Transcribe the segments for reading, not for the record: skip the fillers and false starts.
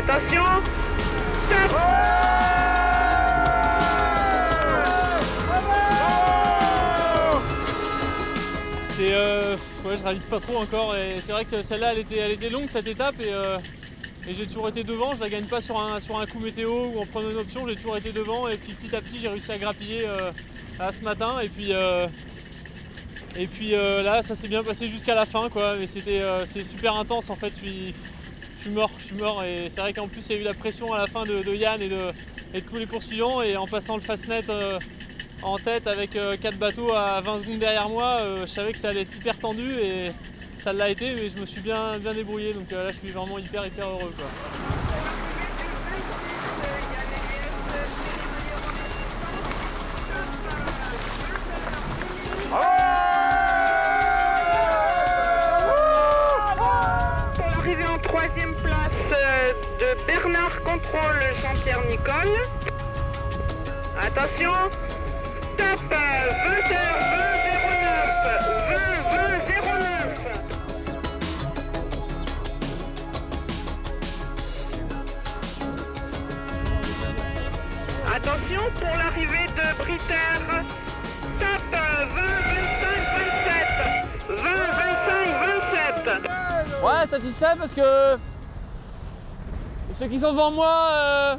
Attention, stop. Ouais, je réalise pas trop encore et c'est vrai que celle-là elle était longue cette étape et j'ai toujours été devant. Je la gagne pas sur un coup météo ou en prenant une option, j'ai toujours été devant et puis petit à petit j'ai réussi à grappiller ce matin et puis là ça s'est bien passé jusqu'à la fin quoi, mais c'est super intense en fait. Je suis mort et c'est vrai qu'en plus il y a eu la pression à la fin de Yann et de tous les poursuivants et en passant le Fastnet en tête avec 4 bateaux à 20 secondes derrière moi, je savais que ça allait être hyper tendu et ça l'a été, mais je me suis bien débrouillé, donc là je suis vraiment hyper heureux quoi. Pour l'arrivée en 3e place de Bernard Contrôle Jean-Pierre Nicole. Attention, stop, 20h20 09, 20 20 09. Attention pour l'arrivée de Britter, stop, 20 25 27, 20 25 27. Ouais, satisfait parce que ceux qui sont devant moi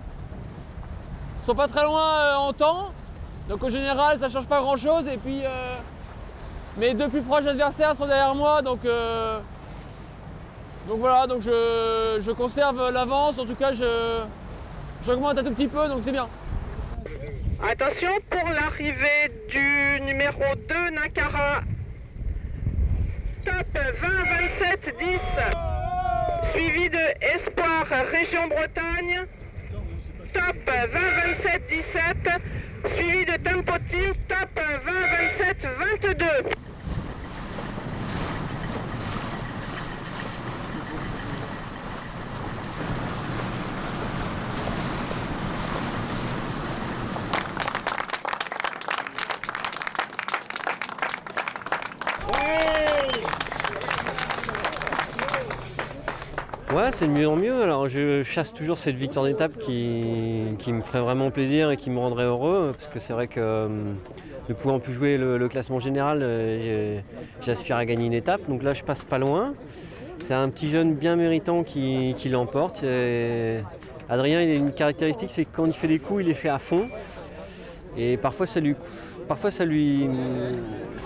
sont pas très loin en temps. Donc au général ça change pas grand chose et puis mes 2 plus proches adversaires sont derrière moi donc voilà, donc je conserve l'avance, en tout cas j'augmente un tout petit peu donc c'est bien. Attention pour l'arrivée du numéro 2 Nakara. Stop 20 27 10. Suivi de Espoir Région Bretagne. Stop 20 27 17. Suivi de Tempo Team. Stop 20 27 22. Ouais, c'est de mieux en mieux. Alors je chasse toujours cette victoire d'étape qui me ferait vraiment plaisir et qui me rendrait heureux. Parce que c'est vrai que ne pouvant plus jouer le classement général, j'aspire à gagner une étape. Donc là je passe pas loin. C'est un petit jeune bien méritant qui l'emporte. Adrien, il a une caractéristique, c'est que quand il fait des coups, il les fait à fond. Et parfois ça lui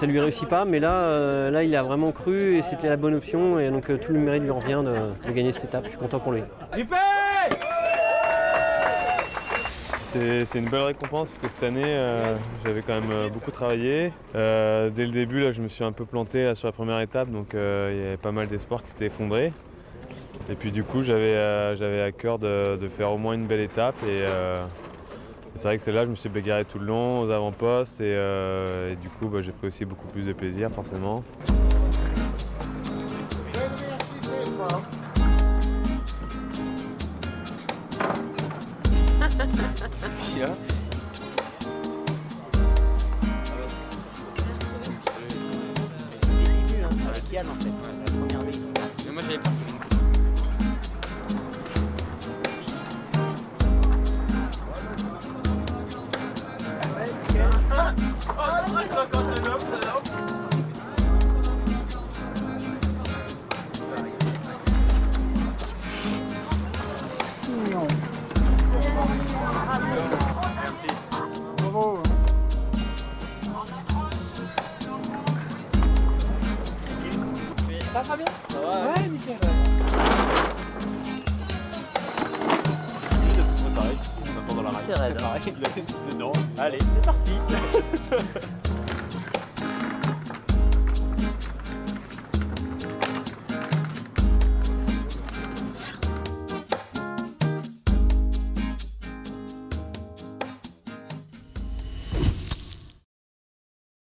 réussit pas, mais là il a vraiment cru et c'était la bonne option et donc tout le mérite lui revient de gagner cette étape. Je suis content pour lui. C'est une belle récompense parce que cette année j'avais quand même beaucoup travaillé. Dès le début là, je me suis un peu planté là, sur la première étape, donc il y avait pas mal d'espoir qui s'étaient effondrés. Et puis du coup j'avais à cœur de faire au moins une belle étape et c'est vrai que celle-là, je me suis bagarré tout le long aux avant-postes et du coup, j'ai pris aussi beaucoup plus de plaisir, forcément. Merci, hein. Avec Yann, en fait, la première vez, ils sont partis. Mais moi, j'avais pas. Merci. Bravo. Ça va bien? Ça va, ouais, nickel. Pareil, dans la race. C'est raide. Pareil, dedans. Allez, c'est parti.